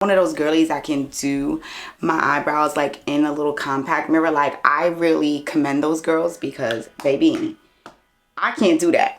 One of those girlies that can do my eyebrows like in a little compact mirror. Like, I really commend those girls because, baby, I can't do that.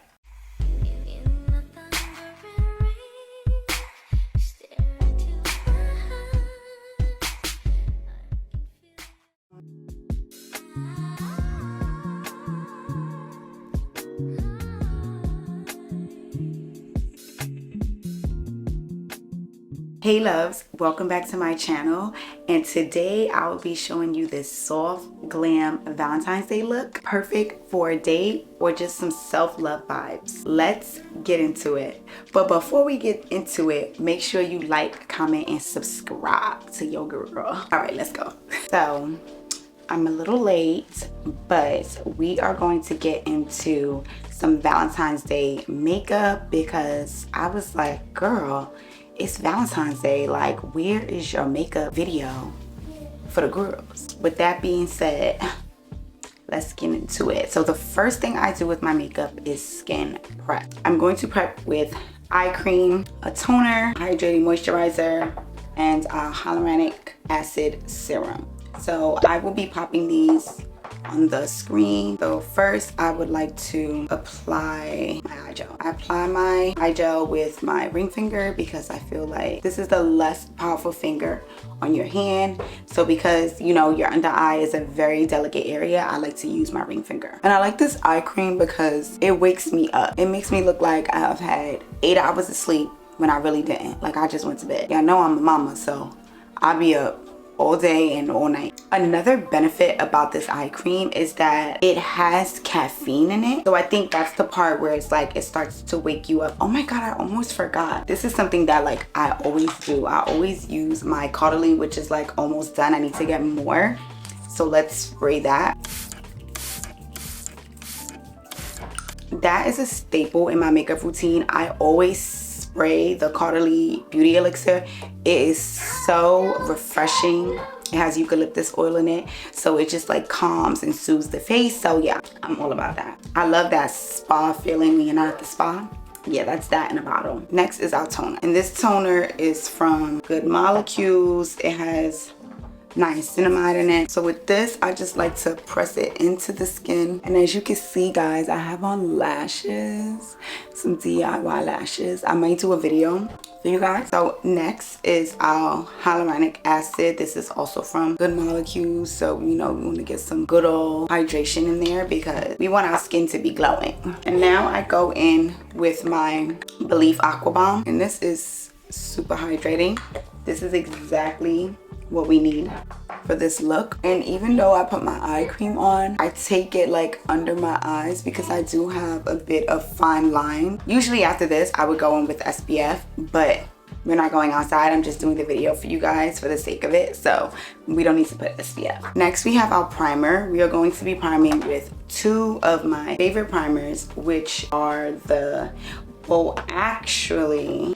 Hey loves, welcome back to my channel, and today I will be showing you this soft glam Valentine's Day look, perfect for a date or just some self-love vibes. Let's get into it. But before we get into it, make sure you like, comment, and subscribe to your girl. All right, let's go. So I'm a little late, but we are going to get into some Valentine's Day makeup because I was like, girl, it's Valentine's Day, like, where is your makeup video for the girls? With that being said, let's get into it. So the first thing I do with my makeup is skin prep. I'm going to prep with eye cream, a toner, hydrating moisturizer, and a hyaluronic acid serum. So I will be popping these on the screen. So first I would like to apply my eye gel. I apply my eye gel with my ring finger because I feel like this is the less powerful finger on your hand. So because, you know, your under eye is a very delicate area, I like to use my ring finger. And I like this eye cream because it wakes me up. It makes me look like I've had 8 hours of sleep when I really didn't. Like, I just went to bed. Yeah, I know I'm a mama, so I'll be up all day and all night. Another benefit about this eye cream is that it has caffeine in it. So I think that's the part where it's like it starts to wake you up. Oh my god, I almost forgot. This is something that like I always do. I always use my Caudalie, which is like almost done. I need to get more. So let's spray that. That is a staple in my makeup routine. I always spray the Caudalie Beauty Elixir. It is so refreshing. It has eucalyptus oil in it, so it just like calms and soothes the face. So yeah, I'm all about that. I love that spa feeling when you're not at the spa. Yeah, that's that in a bottle. Next is our toner, and this toner is from 𝐻𝐬𝐬𝐬. It has niacinamide in it. So with this, I just like to press it into the skin. And as you can see, guys, I have on lashes, some DIY lashes. I might do a video for you guys. So next is our hyaluronic acid. This is also from 𝐻𝐬𝐬𝐬. So, you know, we want to get some good old hydration in there because we want our skin to be glowing. And now I go in with my Belif Aqua Bomb, and this is super hydrating. This is exactly what we need for this look. And even though I put my eye cream on, I take it like under my eyes because I do have a bit of fine line. Usually after this I would go in with SPF, but we're not going outside. I'm just doing the video for you guys for the sake of it, so we don't need to put SPF. Next we have our primer. We are going to be priming with two of my favorite primers, which are the, well, actually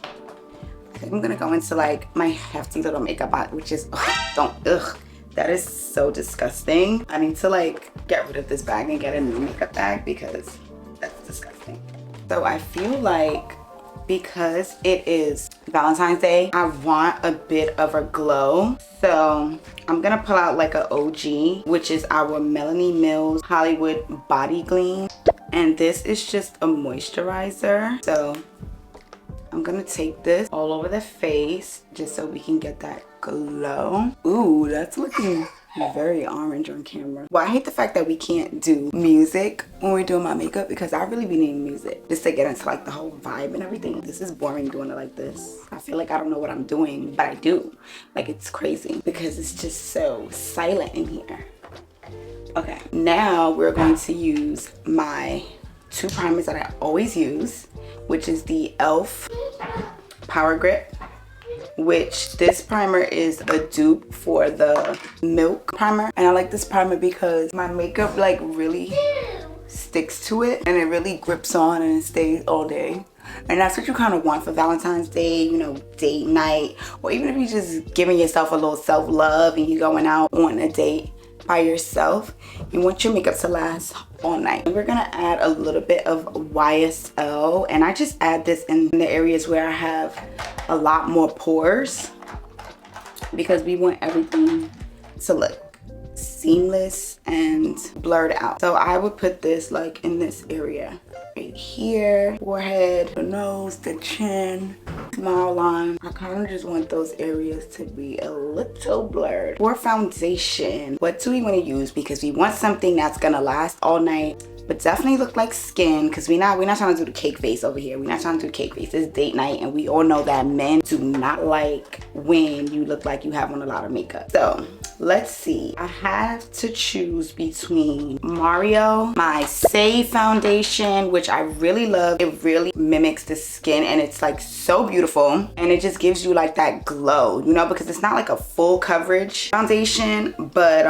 I'm gonna go into like my hefty little makeup bot, which is, ugh, that is so disgusting. I need to like get rid of this bag and get a new makeup bag because that's disgusting. So I feel like because it is Valentine's Day, I want a bit of a glow. So I'm gonna pull out like a OG, which is our Melanie Mills Hollywood Body Gleam. And this is just a moisturizer. So I'm gonna take this all over the face just so we can get that glow. Ooh, that's looking very orange on camera. Well, I hate the fact that we can't do music when we're doing my makeup because I really be needing music just to get into like the whole vibe and everything. This is boring doing it like this. I feel like I don't know what I'm doing, but I do. Like, it's crazy because it's just so silent in here. Okay, now we're going to use my two primers that I always use, which is the e.l.f. Power Grip, which this primer is a dupe for the Milk primer. And I like this primer because my makeup like really sticks to it and it really grips on and it stays all day. And that's what you kind of want for Valentine's Day, you know, date night, or even if you're just giving yourself a little self-love and you're going out on a date by yourself. You want your makeup to last all night. We're gonna add a little bit of YSL, and I just add this in the areas where I have a lot more pores. because we want everything to look seamless and blurred out. So I would put this like in this area right here, forehead, the nose, the chin, smile line. I kind of just want those areas to be a little blurred. For foundation, what do we want to use? Because we want something that's gonna last all night, but definitely look like skin, because we're not trying to do the cake face over here. We're not trying to do cake face. It's date night, and we all know that men do not like when you look like you have on a lot of makeup. So let's see. I have to choose between Mario, my Save foundation, which I really love. It really mimics the skin, and it's like so beautiful, and it just gives you like that glow, you know, because it's not like a full coverage foundation, but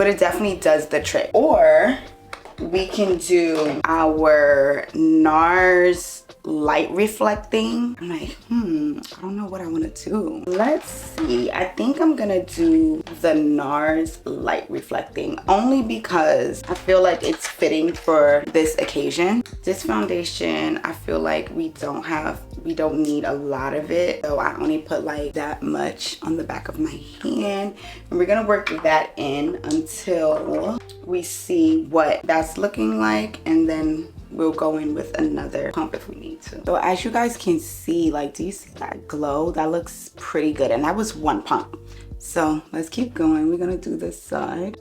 it definitely does the trick. Or we can do our NARS light reflecting. I'm like, I don't know what I want to do. Let's see. I think I'm gonna do the NARS light reflecting, only because I feel like it's fitting for this occasion. This foundation, I feel like we don't need a lot of it, so I only put like that much on the back of my hand, and we're gonna work that in until we see what that's looking like, and then we'll go in with another pump if we need to. So as you guys can see, like, do you see that glow? That looks pretty good, and that was one pump. So let's keep going. We're gonna do this side.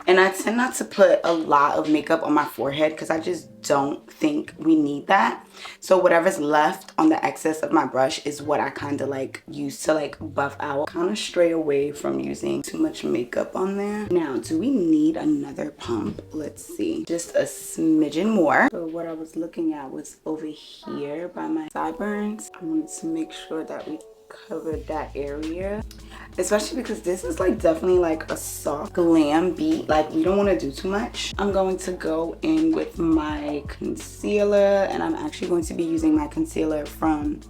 And I tend not to put a lot of makeup on my forehead because I just don't think we need that. So whatever's left on the excess of my brush is what I kind of like use to like buff out. Kind of stray away from using too much makeup on there. Now, do we need another pump? Let's see. Just a smidgen more. So what I was looking at was over here by my sideburns. I wanted to make sure that we covered that area, especially because this is like definitely like a soft glam beat. Like, we don't want to do too much. I'm going to go in with my concealer, and I'm actually going to be using my concealer from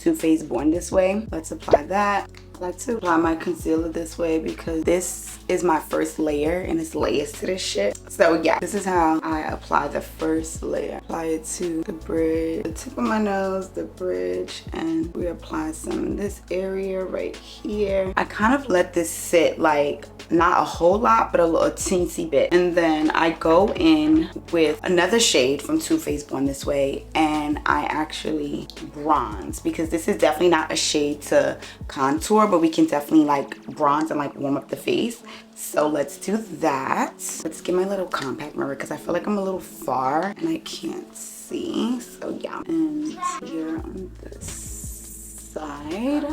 Too Faced Born This Way. Let's apply that. I like to apply my concealer this way because this is my first layer, and it's layers to this shit. So yeah, this is how I apply the first layer. Apply it to the bridge, the tip of my nose, the bridge, and we apply some in this area right here. I kind of let this sit like not a whole lot, but a little teensy bit, and then I go in with another shade from Too Faced Born This Way, and I actually bronze, because this is definitely not a shade to contour, but we can definitely like bronze and like warm up the face. So let's do that. Let's get my little compact mirror because I feel like I'm a little far and I can't see. So yeah, and here on this side,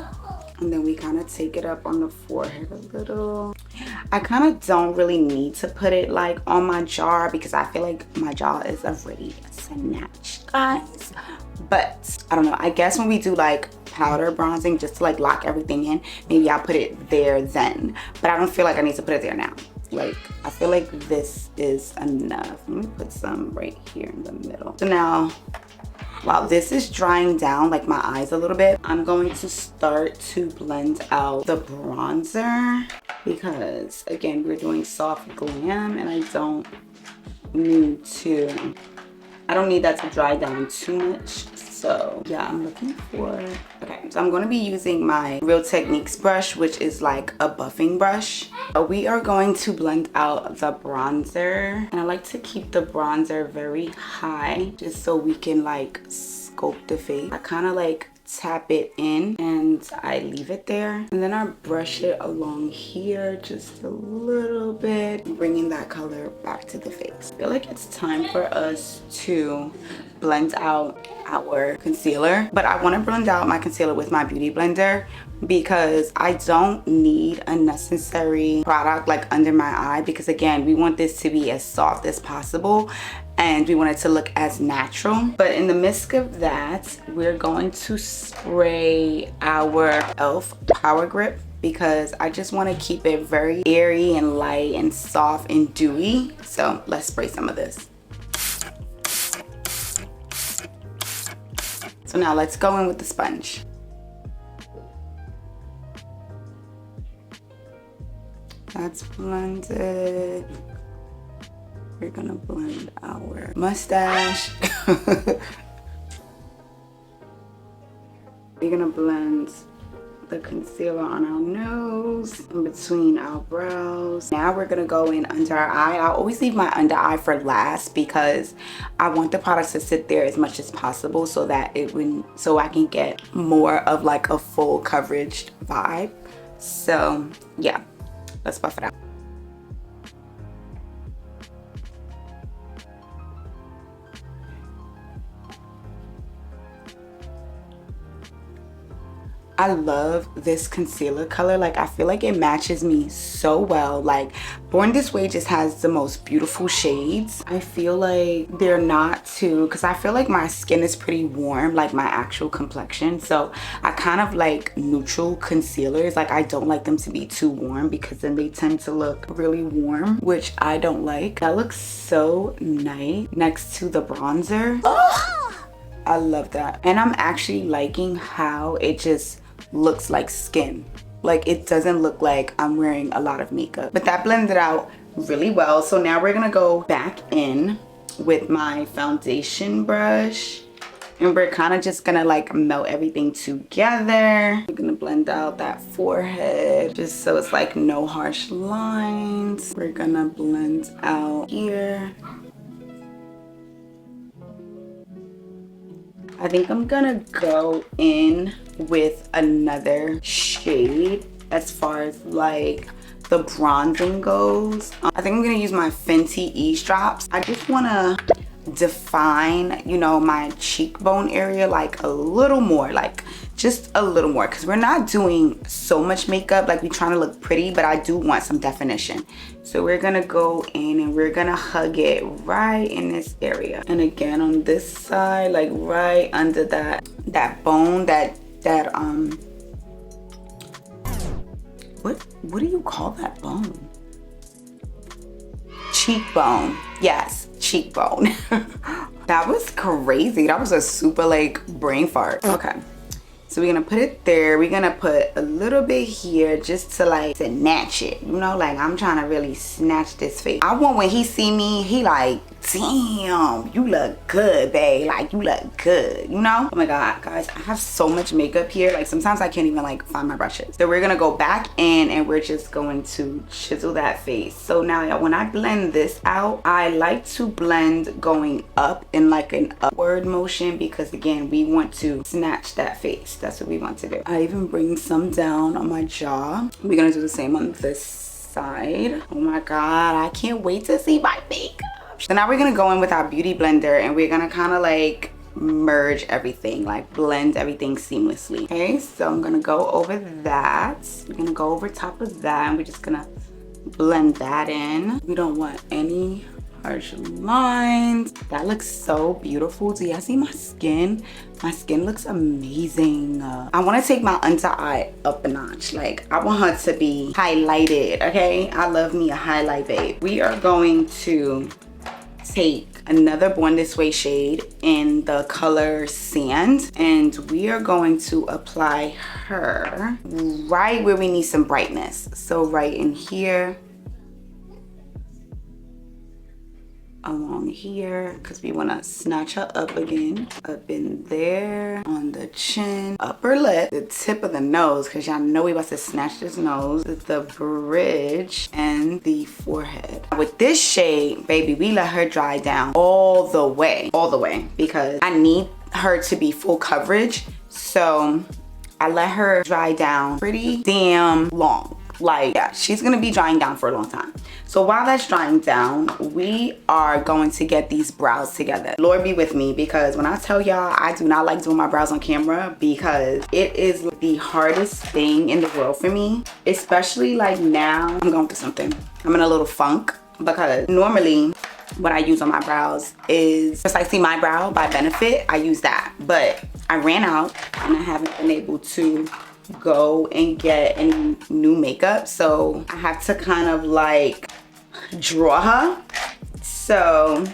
and then we kind of take it up on the forehead a little. I kind of don't really need to put it like on my jaw because I feel like my jaw is already snatched, guys. But I don't know, I guess when we do like powder bronzing just to like lock everything in, maybe I'll put it there then, but I don't feel like I need to put it there now. Like, I feel like this is enough. Let me put some right here in the middle. So now, while this is drying down like my eyes a little bit, I'm going to start to blend out the bronzer, because again, we're doing soft glam and I don't need that to dry down too much. So yeah, I'm looking for, okay, so I'm going to be using my Real Techniques brush, which is like a buffing brush. We are going to blend out the bronzer, and I like to keep the bronzer very high just so we can like sculpt the face. I kind of like tap it in and I leave it there, and then I brush it along here just a little bit, bringing that color back to the face. I feel like it's time for us to blend out our concealer, but I want to blend out my concealer with my beauty blender because I don't need unnecessary product like under my eye, because again, we want this to be as soft as possible and we want it to look as natural. But in the midst of that, we're going to spray our e.l.f. Power Grip, because I just want to keep it very airy and light and soft and dewy. So let's spray some of this. So now let's go in with the sponge. That's blended. We're gonna blend our mustache. We're gonna blend the concealer on our nose, in between our brows. Now we're gonna go in under our eye. I always leave my under eye for last because I want the products to sit there as much as possible so that so I can get more of like a full coverage vibe. So yeah, let's buff it out. I love this concealer color. Like, I feel like it matches me so well. Like, Born This Way just has the most beautiful shades. I feel like they're not too, because I feel like my skin is pretty warm, like my actual complexion. So I kind of like neutral concealers. Like, I don't like them to be too warm because then they tend to look really warm, which I don't like. That looks so nice next to the bronzer. Oh, I love that. And I'm actually liking how it just looks like skin. Like, it doesn't look like I'm wearing a lot of makeup. But that blended out really well. So now we're gonna go back in with my foundation brush, and we're kind of just gonna like melt everything together. We're gonna blend out that forehead just so it's like no harsh lines. We're gonna blend out here. I think I'm gonna go in with another shade as far as like the bronzing goes. I think I'm gonna use my Fenty Eavesdrops. I just wanna define, you know, my cheekbone area like a little more, like just a little more, because we're not doing so much makeup. Like, we're trying to look pretty, but I do want some definition. So we're gonna go in and we're gonna hug it right in this area, and again on this side, like right under that bone, that what do you call that bone? Cheekbone. Yes, cheekbone. That was crazy. That was a super like brain fart. Okay, so we're gonna put it there. We're gonna put a little bit here just to like snatch it, you know, like I'm trying to really snatch this face. I want when he see me, he like, damn, you look good, babe. Like, you look good, you know? Oh my God, guys, I have so much makeup here. Like, sometimes I can't even like find my brushes. So we're gonna go back in and we're just going to chisel that face. So now when I blend this out, I like to blend going up in like an upward motion because again, we want to snatch that face. That's what we want to do. I even bring some down on my jaw. We're gonna do the same on this side. Oh my God, I can't wait to see my makeup. So now we're gonna go in with our beauty blender and we're gonna kind of like merge everything, like blend everything seamlessly. Okay, so I'm gonna go over that. We're gonna go over top of that and we're just gonna blend that in. We don't want any harsh lines. That looks so beautiful. Do y'all see my skin? My skin looks amazing. I want to take my under eye up a notch. Like, I want her to be highlighted, okay? I love me a highlight, babe. We are going to take another Born This Way shade in the color Sand, and we are going to apply her right where we need some brightness. So right in here, along here, because we want to snatch her up again, up in there, on the chin, upper lip, the tip of the nose, because y'all know we about to snatch this nose, the bridge, and the forehead. With this shade, baby, we let her dry down all the way, because I need her to be full coverage. So I let her dry down pretty damn long. Like, yeah, she's gonna be drying down for a long time. So while that's drying down, we are going to get these brows together. Lord be with me, because when I tell y'all, I do not like doing my brows on camera because it is the hardest thing in the world for me. Especially like now, I'm going through something. I'm in a little funk because normally what I use on my brows is Precisely My Brow by Benefit. I use that, but I ran out and I haven't been able to go and get any new makeup, so I have to kind of like draw her. So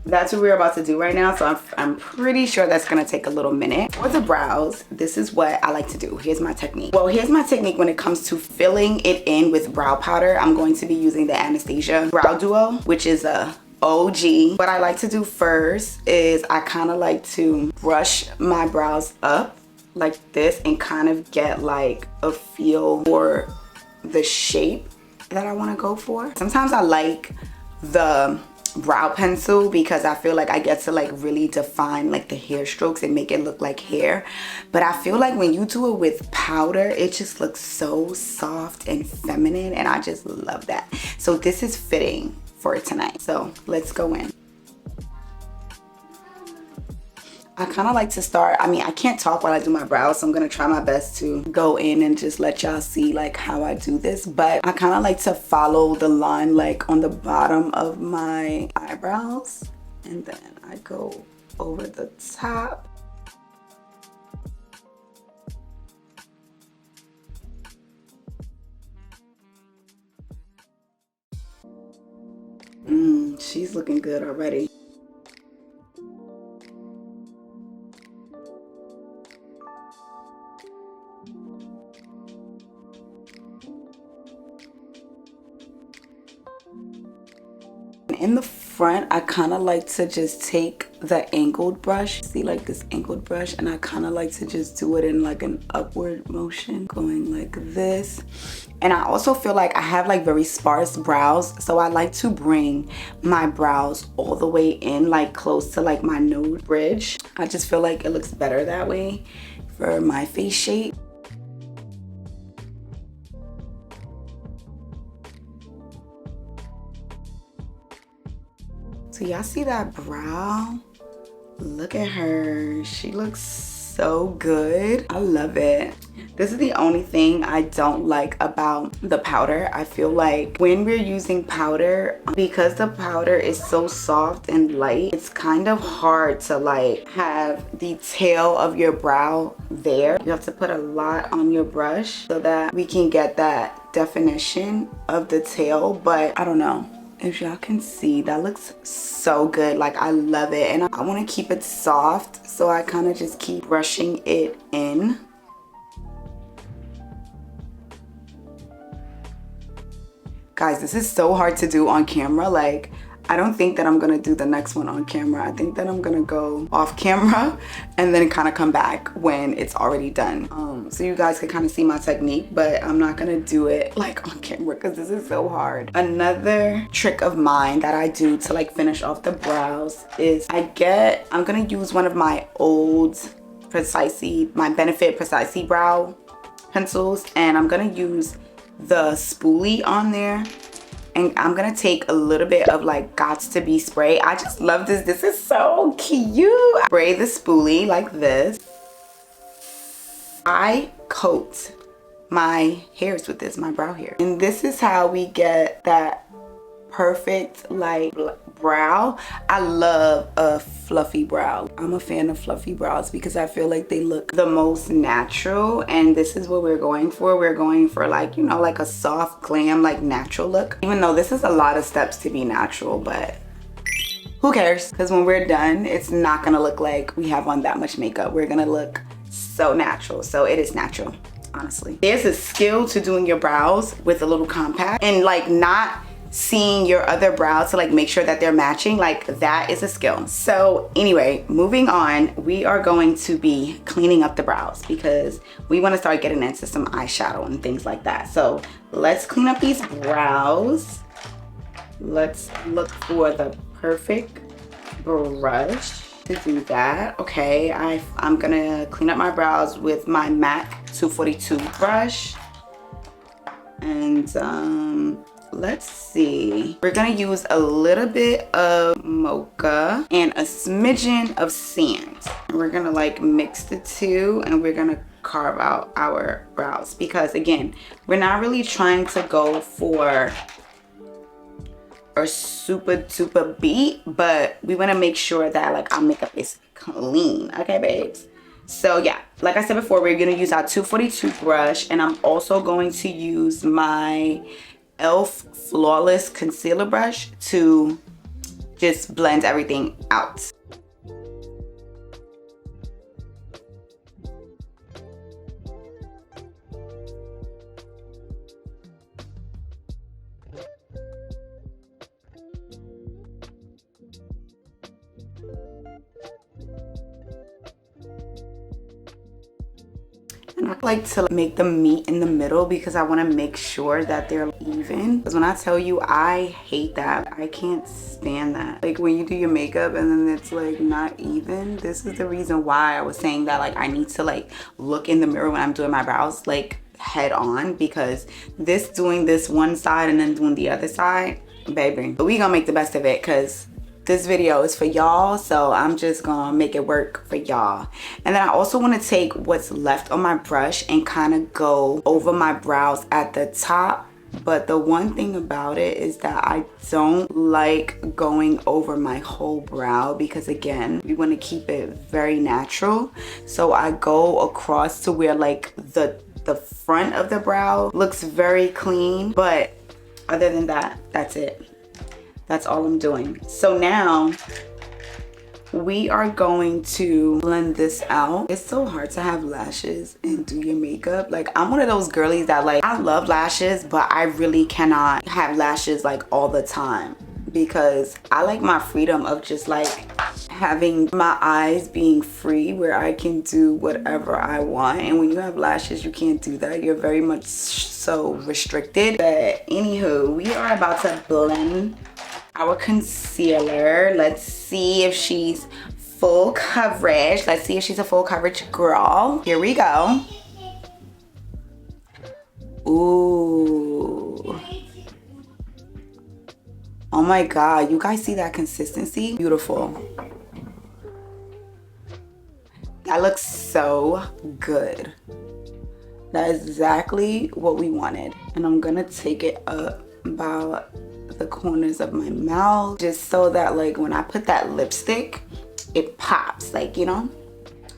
that's what we're about to do right now. So I'm pretty sure that's gonna take a little minute. For the brows, this is what I like to do. Here's my technique. Well, here's my technique when it comes to filling it in with brow powder. I'm going to be using the Anastasia Brow Duo, which is a OG. What I like to do first is I kind of like to brush my brows up like this and kind of get like a feel for the shape that I want to go for. Sometimes I like the brow pencil because I feel like I get to like really define like the hair strokes and make it look like hair. But I feel like when you do it with powder, it just looks so soft and feminine, and I just love that. So this is fitting for tonight. So let's go in. I kind of like to start, I mean, I can't talk while I do my brows, so I'm going to try my best to go in and just let y'all see like how I do this. But I kind of like to follow the line like on the bottom of my eyebrows, and then I go over the top. She's looking good already. In the front, I kind of like to just take the angled brush, see like this angled brush, and I kind of like to just do it in like an upward motion, going like this. And I also feel like I have like very sparse brows, so I like to bring my brows all the way in, like close to like my nose bridge. I just feel like it looks better that way for my face shape. So y'all see that brow? Look at her. She looks so good. I love it. This is the only thing I don't like about the powder. I feel like when we're using powder, because the powder is so soft and light, it's kind of hard to like have the tail of your brow there. You have to put a lot on your brush so that we can get that definition of the tail. But I don't know if y'all can see, that looks so good. Like, I love it, and I want to keep it soft, so I kind of just keep brushing it in. Guys, this is so hard to do on camera. Like, I don't think that I'm gonna do the next one on camera. I think that I'm gonna go off camera and then kind of come back when it's already done. So you guys can kind of see my technique, but I'm not gonna do it like on camera because this is so hard. Another trick of mine that I do to like finish off the brows is I'm gonna use one of my old my Benefit Precisely brow pencils, and I'm gonna use the spoolie on there. And I'm gonna take a little bit of like Gots to Be spray. I just love this. This is so cute. Spray the spoolie like this. I coat my hairs with this, my brow hair. And this is how we get that perfect like brow. I love a fluffy brow. I'm a fan of fluffy brows because I feel like they look the most natural, and this is what we're going for. We're going for like, you know, like a soft glam, like natural look. Even though this is a lot of steps to be natural, but who cares? Because when we're done, it's not gonna look like we have on that much makeup. We're gonna look so natural. So it is natural, honestly. There's a skill to doing your brows with a little compact and like not seeing your other brows to like make sure that they're matching. Like, that is a skill. So anyway, moving on, we are going to be cleaning up the brows because we want to start getting into some eyeshadow and things like that. So let's clean up these brows. Let's look for the perfect brush to do that. Okay, I'm gonna clean up my brows with my MAC 242 brush, and let's see, we're gonna use a little bit of mocha and a smidgen of sand. We're gonna like mix the two, and we're gonna carve out our brows because again, we're not really trying to go for a super beat, but we want to make sure that like our makeup is clean. Okay, babes? So yeah, like I said before, we're gonna use our 242 brush, and I'm also going to use my e.l.f. Flawless concealer brush to just blends everything out. And I like to make them meet in the middle because I want to make sure that they're even. Because when I tell you, I hate that. I can't stand that. Like when you do your makeup and then it's like not even. This is the reason why I was saying that like I need to like look in the mirror when I'm doing my brows like head on, because this doing this one side and then doing the other side, baby. But we gonna make the best of it because this video is for y'all, so I'm just gonna make it work for y'all. And then I also want to take what's left on my brush and kind of go over my brows at the top. But the one thing about it is that I don't like going over my whole brow because again, we want to keep it very natural. So I go across to where like the front of the brow looks very clean, but other than that, that's it. That's all I'm doing. So now we are going to blend this out. It's so hard to have lashes and do your makeup. Like I'm one of those girlies that like, I love lashes, but I really cannot have lashes like all the time because I like my freedom of just like having my eyes being free where I can do whatever I want. And when you have lashes, you can't do that. You're very much so restricted. But anywho, we are about to blend our concealer. Let's see if she's full coverage. Let's see if she's a full coverage girl. Here we go. Ooh. Oh my God, you guys see that consistency? Beautiful. That looks so good. That is exactly what we wanted. And I'm gonna take it up about the corners of my mouth just so that like when I put that lipstick, it pops, like, you know?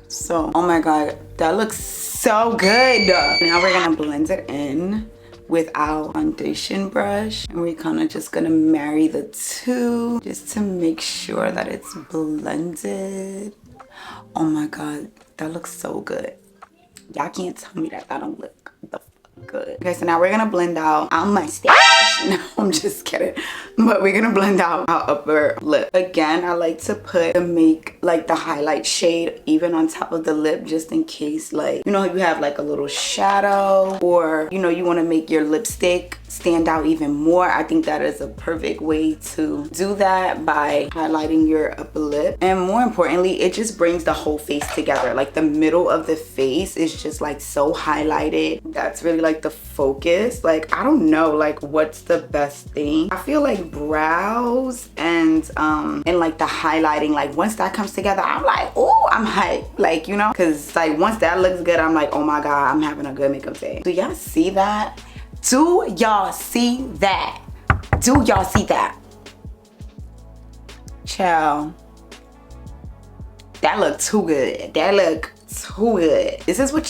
So, oh my God, that looks so good. Now we're gonna blend it in with our foundation brush and we're kind of just gonna marry the two just to make sure that it's blended. Oh my God, that looks so good. Y'all can't tell me that don't look the fuck good. Okay, so now we're gonna blend out our mustache. No, I'm just kidding. But we're gonna blend out our upper lip. Again, I like to put the highlight shade even on top of the lip just in case, like, you know, you have like a little shadow or, you know, you want to make your lipstick stand out even more. I think that is a perfect way to do that by highlighting your upper lip. And more importantly, it just brings the whole face together. Like the middle of the face is just like so highlighted. That's really like the focus. Like, I don't know, like what's the best thing. I feel like brows and like the highlighting, like once that comes together, I'm like, oh, I'm hyped. Like, you know, because like once that looks good, I'm like, oh my God, I'm having a good makeup day. Do y'all see that? Do y'all see that? Do y'all see that? Child, that looked too good. That looked too good. This is what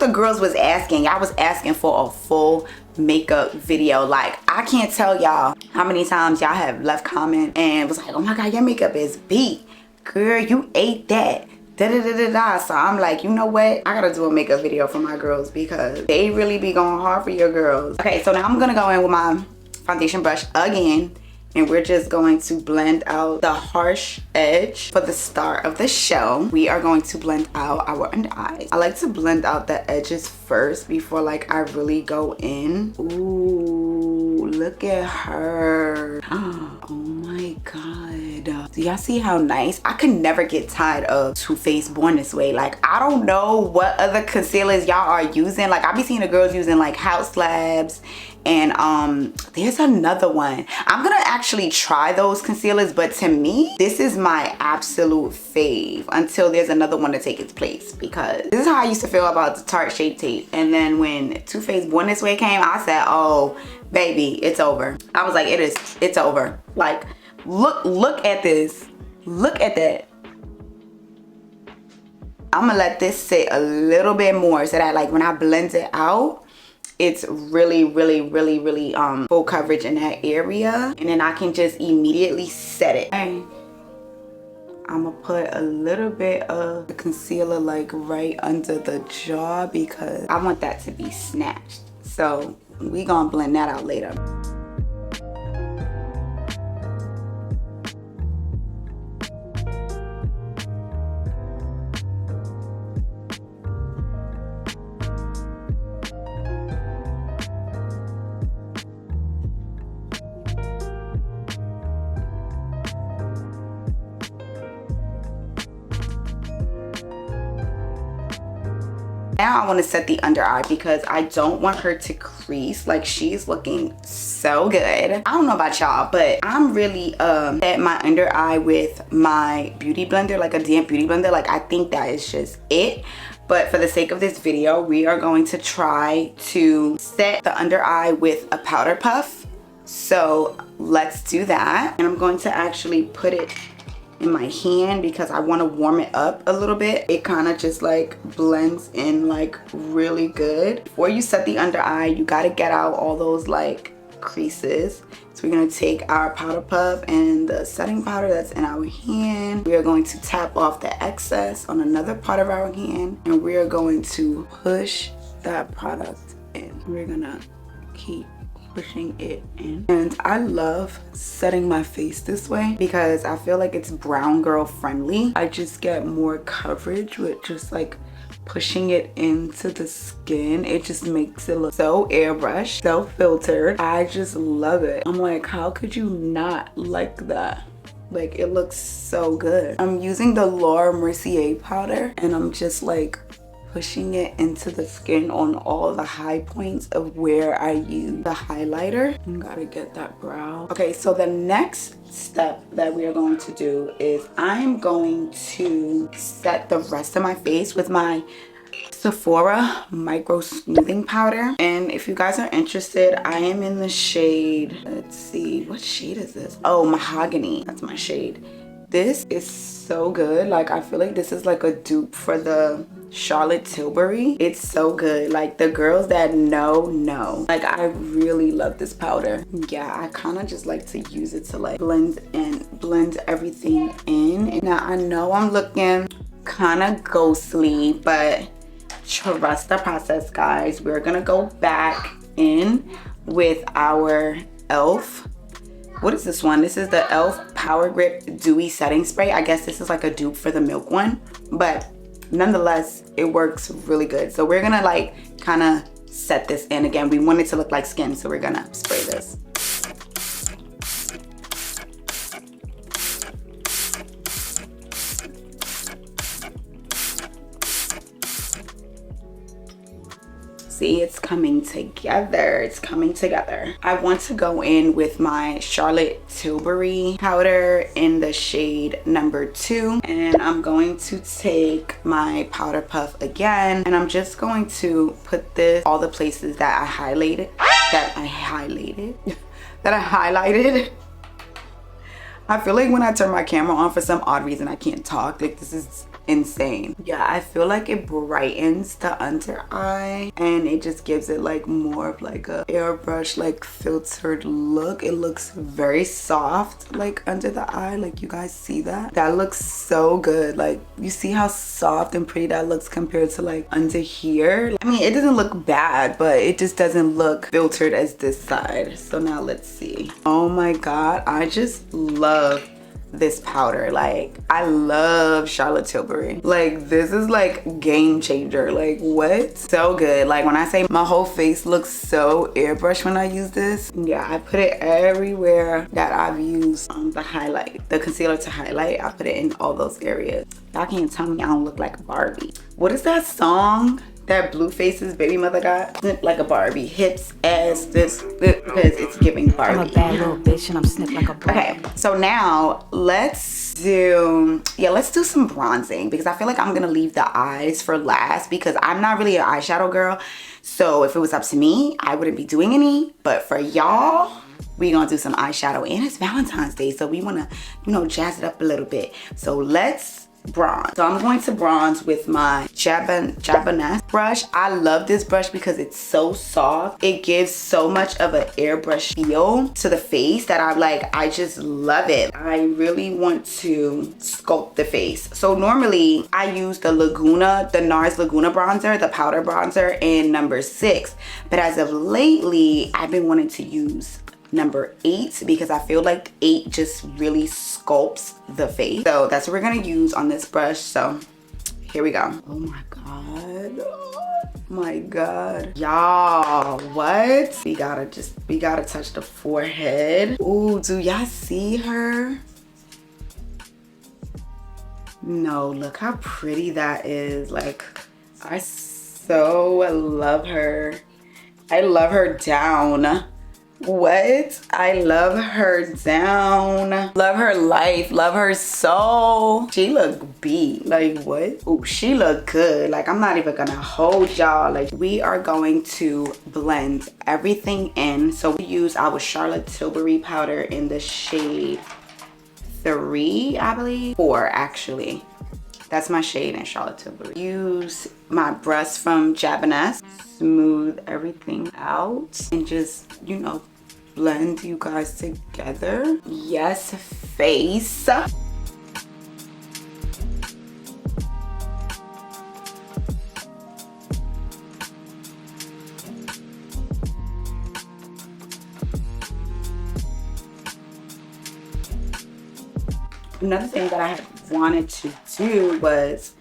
the girls was asking. Y'all was asking for a full makeup video. Like, I can't tell y'all how many times y'all have left comment and was like, oh my God, your makeup is beat. Girl, you ate that. So I'm like, you know what? I gotta do a makeup video for my girls because they really be going hard for your girls. Okay, so now I'm gonna go in with my foundation brush again and we're just going to blend out the harsh edge for the start of the show. We are going to blend out our under eyes. I like to blend out the edges first before like I really go in. Ooh, look at her. Oh my God. Do y'all see how nice? I could never get tired of Too Faced Born This Way. Like, I don't know what other concealers y'all are using. Like, I be seeing the girls using like House Labs and there's another one. I'm gonna actually try those concealers, but to me, this is my absolute fave until there's another one to take its place, because this is how I used to feel about the Tarte Shape Tape. And then when Too Faced Born This Way came, I said, oh baby, it's over. I was like, it's over. Like, look at this. Look at that. I'm gonna let this sit a little bit more so that like when I blend it out, it's really full coverage in that area, and then I can just immediately set it. Okay. I'm gonna put a little bit of the concealer like right under the jaw because I want that to be snatched. So we gonna blend that out later. Now I want to set the under eye because I don't want her to crease. Like, she's looking so good. I don't know about y'all, but I'm really set my under eye with my beauty blender, like a damp beauty blender. Like, I think that is just it. But for the sake of this video, we are going to try to set the under eye with a powder puff. So let's do that. And I'm going to actually put it in my hand because I want to warm it up a little bit. It kind of just like blends in like really good. Before you set the under eye, you got to get out all those like creases. So we're going to take our powder puff and the setting powder that's in our hand. We are going to tap off the excess on another part of our hand, and we are going to push that product in. We're gonna keep pushing it in. And I love setting my face this way because I feel like it's brown girl friendly. I just get more coverage with just like pushing it into the skin. It just makes it look so airbrushed, so filtered. I just love it. I'm like, how could you not like that? Like, it looks so good. I'm using the Laura Mercier powder and I'm just like pushing it into the skin on all the high points of where I use the highlighter. You gotta get that brow. Okay, so the next step that we are going to do is I'm going to set the rest of my face with my Sephora micro smoothing powder. And if you guys are interested, I am in the shade, let's see, what shade is this? Oh, mahogany. That's my shade. This is so good. Like, I feel like this is like a dupe for the Charlotte Tilbury. It's so good. Like, the girls that know. Like, I really love this powder. Yeah, I kind of just like to use it to like blend everything in. And now I know I'm looking kind of ghostly, but trust the process, guys. We're gonna go back in with our e.l.f. What is this one? This is the e.l.f. Power Grip Dewy Setting Spray. I guess this is like a dupe for the Milk one, but nonetheless, it works really good. So we're gonna like kind of set this in. Again, we want it to look like skin, so we're gonna spray this. See, it's coming together. It's coming together. I want to go in with my Charlotte Tilbury powder in the shade number 2. And I'm going to take my powder puff again. And I'm just going to put this all the places that I highlighted. I feel like when I turn my camera on, for some odd reason, I can't talk. Like, this is insane. Yeah, I feel like it brightens the under eye and it just gives it like more of like a airbrush, like filtered look. It looks very soft like under the eye. Like, you guys see that? That looks so good. Like, you see how soft and pretty that looks compared to like under here? I mean, it doesn't look bad, but it just doesn't look filtered as this side. So now let's see. Oh my god, I just love this powder. Like, I love Charlotte Tilbury. Like, this is like game changer. Like, what? So good. Like, when I say my whole face looks so airbrushed when I use this, yeah, I put it everywhere that I've used the highlight, the concealer to highlight. I put it in all those areas. Y'all can't tell me I don't look like a Barbie. What is that song that Blueface's baby mother got? Snip like a Barbie, hips, ass, this, because it's giving Barbie. I'm a bad little bitch and I'm snip like a Barbie. Okay, so now let's do some bronzing, because I feel like I'm gonna leave the eyes for last because I'm not really an eyeshadow girl. So if it was up to me, I wouldn't be doing any, but for y'all, we gonna do some eyeshadow, and it's Valentine's Day, so we wanna, you know, jazz it up a little bit. So let's bronze. So I'm going to bronze with my Japanese brush. I love this brush because it's so soft. It gives so much of an airbrush feel to the face that I just love it. I really want to sculpt the face. So normally I use the NARS Laguna bronzer, the powder bronzer in number 6. But as of lately, I've been wanting to use number 8 because I feel like 8 just really sculpts the face. So that's what we're gonna use on this brush. So here we go. Oh my god. Oh my god. Y'all, what? We gotta touch the forehead. Ooh, do y'all see her? No, look how pretty that is. Like, I so love her. I love her down. What? I love her down. Love her life. Love her soul. She look beat. Like, what? Oh, she look good. Like, I'm not even gonna hold y'all. Like, we are going to blend everything in. So we use our Charlotte Tilbury powder in the shade 3, I believe. 4, actually. That's my shade in Charlotte Tilbury. Use my brush from Japanese. Smooth everything out and just, you know, blend you guys together. Yes, face. Another thing that I had wanted to do was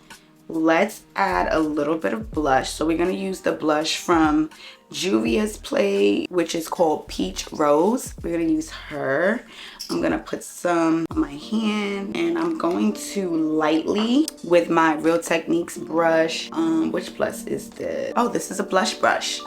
let's add a little bit of blush. So we're gonna use the blush from Juvia's Play, which is called Peach Rose. We're gonna use her. I'm gonna put some on my hand and I'm going to lightly with my Real Techniques brush. Which blush is this? Oh, this is a blush brush.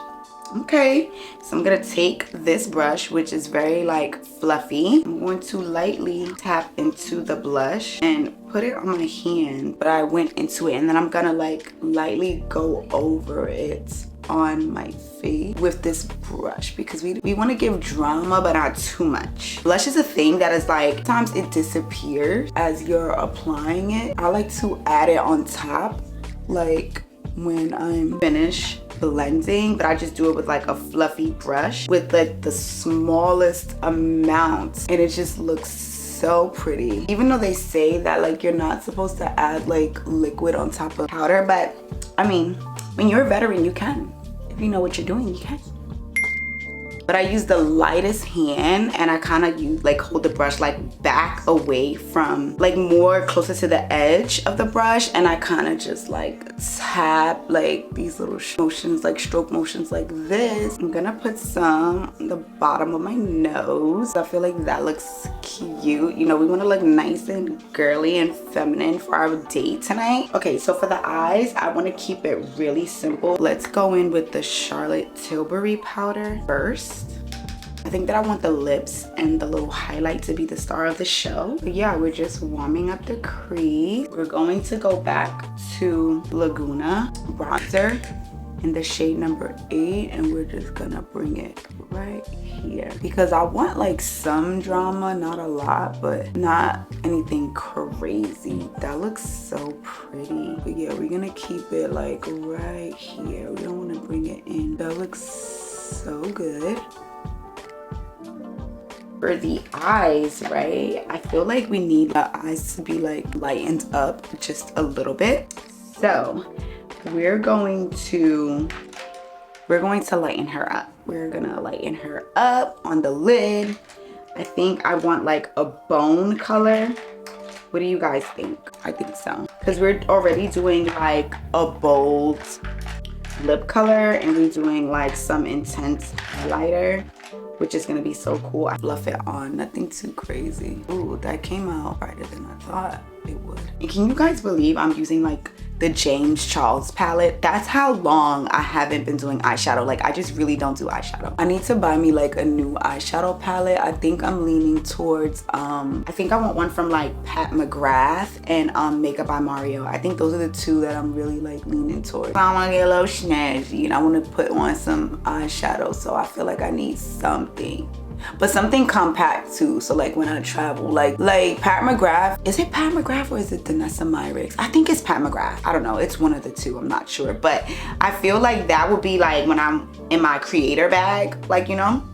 Okay, so I'm gonna take this brush, which is very like fluffy. I'm going to lightly tap into the blush and put it on my hand, but I went into it and then I'm gonna like lightly go over it on my face with this brush because we want to give drama but not too much. Blush is a thing that is like sometimes it disappears as you're applying it. I like to add it on top like when I'm finished blending, but I just do it with like a fluffy brush with like the smallest amount and it just looks so pretty. Even though they say that like you're not supposed to add like liquid on top of powder, but I mean, when you're a veteran, you can. If you know what you're doing, you can. But I use the lightest hand and I kind of use like hold the brush like back away from like more closer to the edge of the brush, and I kind of just like tap like these little motions, like stroke motions like this. I'm gonna put some on the bottom of my nose. I feel like that looks cute. You know, we want to look nice and girly and feminine for our date tonight. Okay, so for the eyes, I want to keep it really simple. Let's go in with the Charlotte Tilbury powder first. I think that I want the lips and the little highlight to be the star of the show. But yeah, we're just warming up the crease. We're going to go back to Laguna bronzer in the shade number 8 and we're just gonna bring it right here because I want like some drama, not a lot, but not anything crazy. That looks so pretty. But yeah, we're gonna keep it like right here. We don't want to bring it in. That looks so good. For the eyes, right, I feel like we need the eyes to be like lightened up just a little bit. So we're going to lighten her up. We're gonna lighten her up on the lid. I think I want like a bone color. What do you guys think? I think so, because we're already doing like a bold lip color and we're doing like some intense highlighter, which is gonna be so cool. I fluff it on, nothing too crazy. Ooh, that came out brighter than I thought it would. And can you guys believe I'm using like the James Charles palette? That's how long I haven't been doing eyeshadow. Like, I just really don't do eyeshadow. I need to buy me like a new eyeshadow palette. I think I'm leaning towards, I think I want one from like Pat McGrath and Makeup by Mario. I think those are the two that I'm really like leaning towards. I want to get a little snazzy and I want to put on some eyeshadow, so I feel like I need something. but something compact too. So like when I travel, like Pat McGrath, is it Pat McGrath or is it Danessa Myricks? I think it's Pat McGrath. I don't know, it's one of the two, I'm not sure, but I feel like that would be like when I'm in my creator bag, like, you know.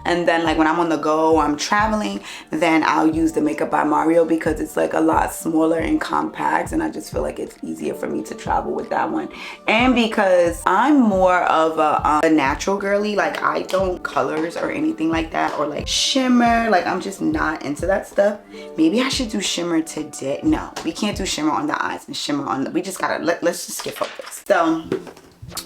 And then like when I'm on the go, I'm traveling, then I'll use the Makeup by Mario because it's like a lot smaller and compact, and I just feel like it's easier for me to travel with that one. And because I'm more of a natural girly, like I don't colors or anything like that, or like shimmer, like I'm just not into that stuff. Maybe I should do shimmer today. No, we can't do shimmer on the eyes and shimmer on the, we just gotta, let's just get focused. So,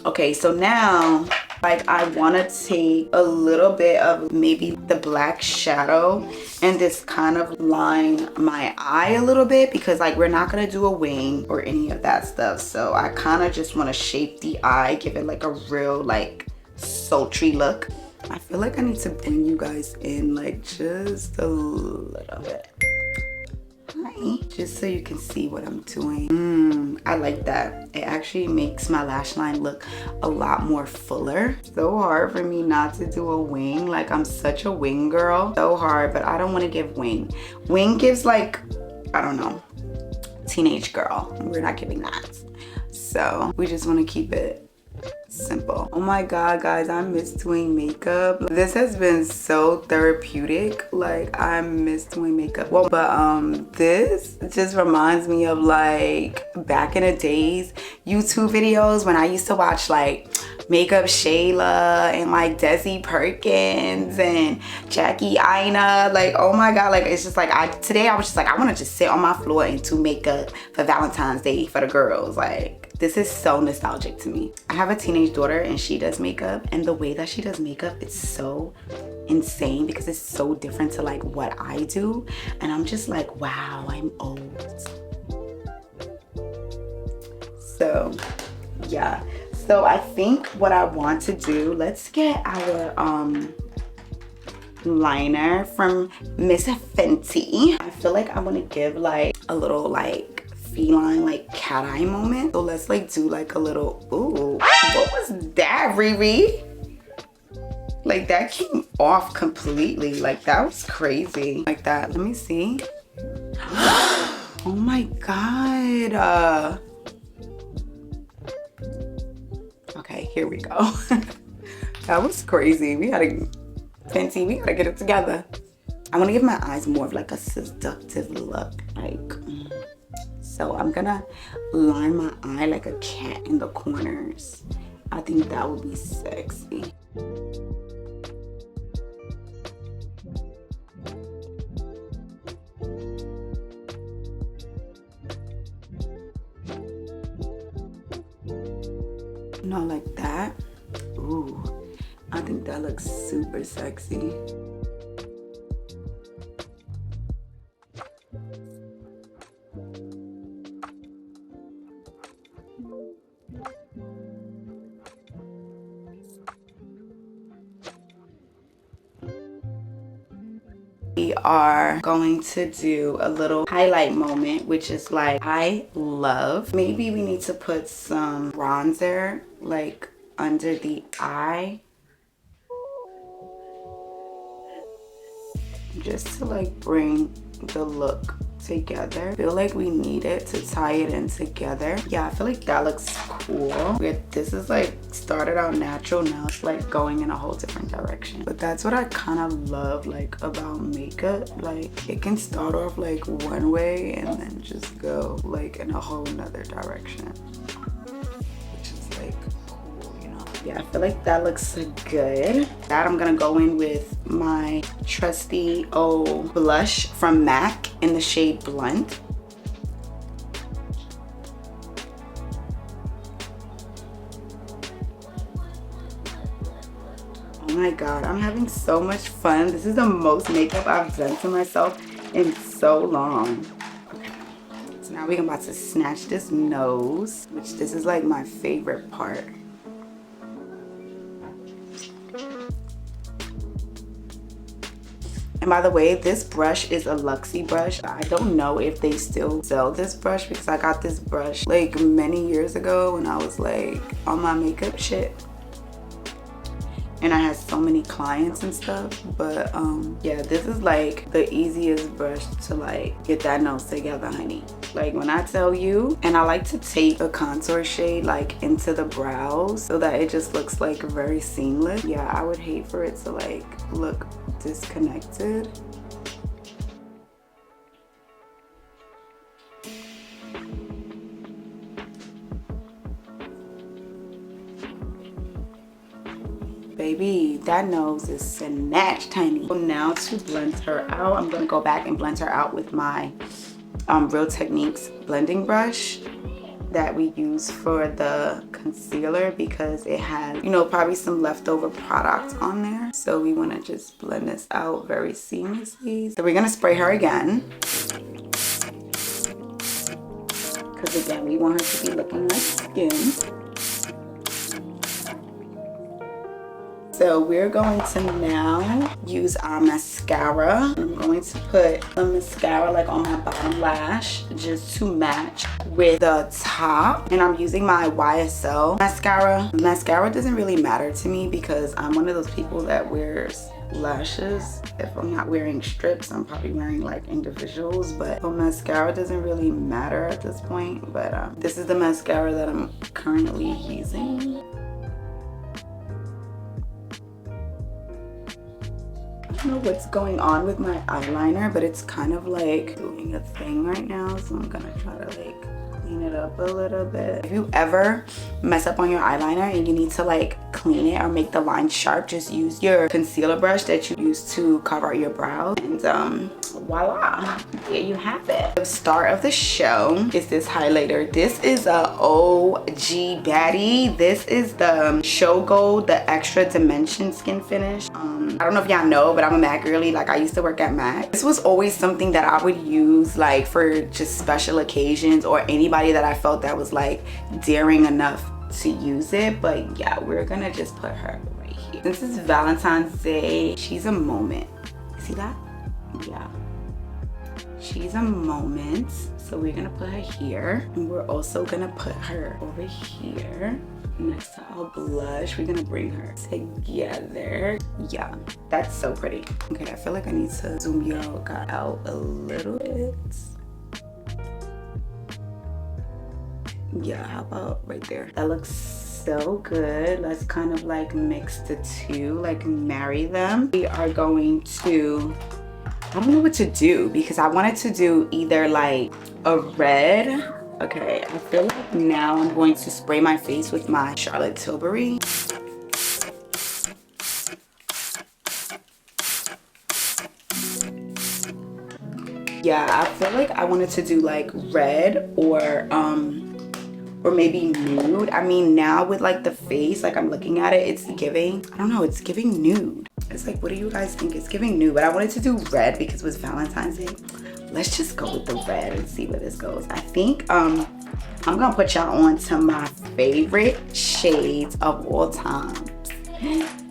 okay, so now, like I want to take a little bit of maybe the black shadow and just kind of line my eye a little bit, because like we're not going to do a wing or any of that stuff. So I kind of just want to shape the eye, give it like a real like sultry look. I feel like I need to bring you guys in like just a little bit. Just so you can see what I'm doing. I like that. It actually makes my lash line look a lot more fuller. So hard for me not to do a wing. Like I'm such a wing girl. So hard, but I don't want to give wing. Wing gives like, I don't know, teenage girl. We're not giving that. So we just want to keep it simple. Oh my god, guys, I miss doing makeup. This has been so therapeutic. Like I miss doing makeup. Well, but this just reminds me of like back in the days YouTube videos when I used to watch like Makeup Shayla and like Desi Perkins and Jackie Aina. Like, oh my god, like it's just like today I was just like, I want to just sit on my floor and do makeup for Valentine's Day for the girls. Like this is so nostalgic to me. I have a teenage daughter and she does makeup, and the way that she does makeup, it's so insane because it's so different to like what I do, and I'm just like, wow, I'm old. So yeah, so I think what I want to do, let's get our liner from Miss Fenty. I feel like I want to give like a little like feline like cat eye moment. So let's like do like a little, ooh, what was that, Riri? Like that came off completely. Like that was crazy. Like that, let me see. Oh my god. Okay, here we go. That was crazy. We gotta, Fenty, we gotta get it together. I want to give my eyes more of like a seductive look, like so I'm gonna line my eye like a cat in the corners. I think that would be sexy. Not like that. Ooh, I think that looks super sexy. We are going to do a little highlight moment, which is like I love. Maybe we need to put some bronzer like under the eye, just to like bring the look together. I feel like we need it to tie it in together. Yeah, I feel like that looks cool. This is like started out natural, now it's like going in a whole different direction. But that's what I kind of love like about makeup. Like it can start off like one way and then just go like in a whole nother direction, which is like cool, you know. Yeah, I feel like that looks good. That I'm gonna go in with my trusty old blush from MAC in the shade Blunt. Oh my god, I'm having so much fun. This is the most makeup I've done to myself in so long. Okay, so now we're about to snatch this nose, which this is like my favorite part. And by the way, this brush is a Luxie brush. I don't know if they still sell this brush because I got this brush like many years ago when I was like on my makeup shit. and I had so many clients and stuff. But yeah, this is like the easiest brush to like get that nose together, honey. Like when I tell you. And I like to take the contour shade like into the brows so that it just looks like very seamless. Yeah, I would hate for it to like look disconnected. Baby, that nose is snatched, honey. So now to blend her out, I'm gonna go back and blend her out with my Real Techniques blending brush that we use for the concealer because it has, you know, probably some leftover product on there. So we want to just blend this out very seamlessly. So we're gonna spray her again because again, we want her to be looking like skin. So we're going to now use our mascara. I'm going to put the mascara like on my bottom lash just to match with the top. And I'm using my YSL mascara. Mascara doesn't really matter to me because I'm one of those people that wears lashes. If I'm not wearing strips, I'm probably wearing like individuals, but mascara doesn't really matter at this point. But this is the mascara that I'm currently using. I don't know what's going on with my eyeliner, but it's kind of like doing a thing right now, so I'm gonna try to like clean it up a little bit. If you ever mess up on your eyeliner and you need to like clean it or make the line sharp, just use your concealer brush that you use to cover your brows, and voila, there you have it. The star of the show is this highlighter. This is a OG baddie. This is the Show Gold, the Extra Dimension Skin Finish. I don't know if y'all know, but I'm a MAC girly. Like I used to work at MAC. This was always something that I would use like for just special occasions or anybody that I felt that was like daring enough to use it. But yeah, we're gonna just put her right here. This is Valentine's Day. She's a moment. See that? Yeah. She's a moment. So we're gonna put her here. And we're also gonna put her over here. Next to our blush, we're gonna bring her together. Yeah, that's so pretty. Okay, I feel like I need to zoom you out a little bit. Yeah, how about right there? That looks so good. Let's kind of like mix the two, like marry them. We are going to, I don't know what to do because I wanted to do either like a red. Okay, I feel like now I'm going to spray my face with my Charlotte Tilbury. Yeah, I feel like I wanted to do like red or maybe nude. I mean, now with like the face, like I'm looking at it, it's giving, I don't know, it's giving nude. It's like, what do you guys think? It's giving nude, but I wanted to do red because it was Valentine's Day. Let's just go with the red and see where this goes. I think I'm gonna put y'all on to my favorite shades of all time,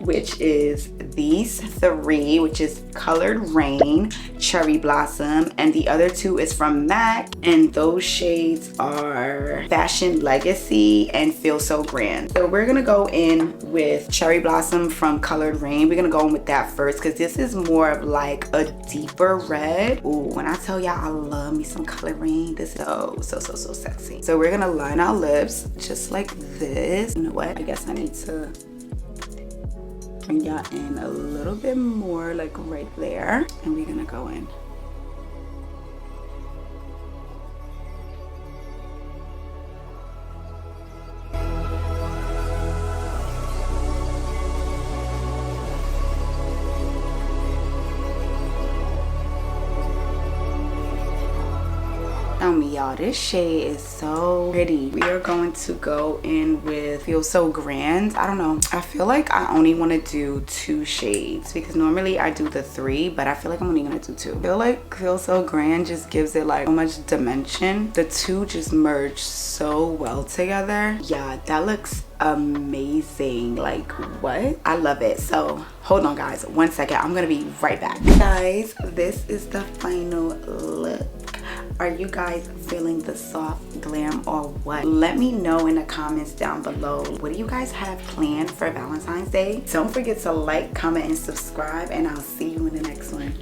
which is these three, which is Colored Rain, Cherry Blossom, and the other two is from MAC, and those shades are Fashion Legacy and Feel So Grand. So we're gonna go in with Cherry Blossom from Colored Rain. We're gonna go in with that first because this is more of like a deeper red. Ooh, when I tell y'all I love me some Colored Rain, this is so sexy. So we're gonna line our lips just like this. You know what? I guess I need to bring y'all in a little bit more, like right there, and we're gonna go in. Tell me, y'all, this shade is so pretty. We are going to go in with Feel So Grand. I don't know, I feel like I only want to do 2 shades because normally I do the 3, but I feel like I'm only gonna do 2. I feel like Feel So Grand just gives it like so much dimension. The 2 just merge so well together. Yeah, that looks amazing. Like, what? I love it. So hold on guys, 1 second, I'm gonna be right back. Guys, this is the final look Are you guys feeling the soft glam or what? Let me know in the comments down below. What do you guys have planned for Valentine's Day? Don't forget to like, comment, and subscribe, and I'll see you in the next one.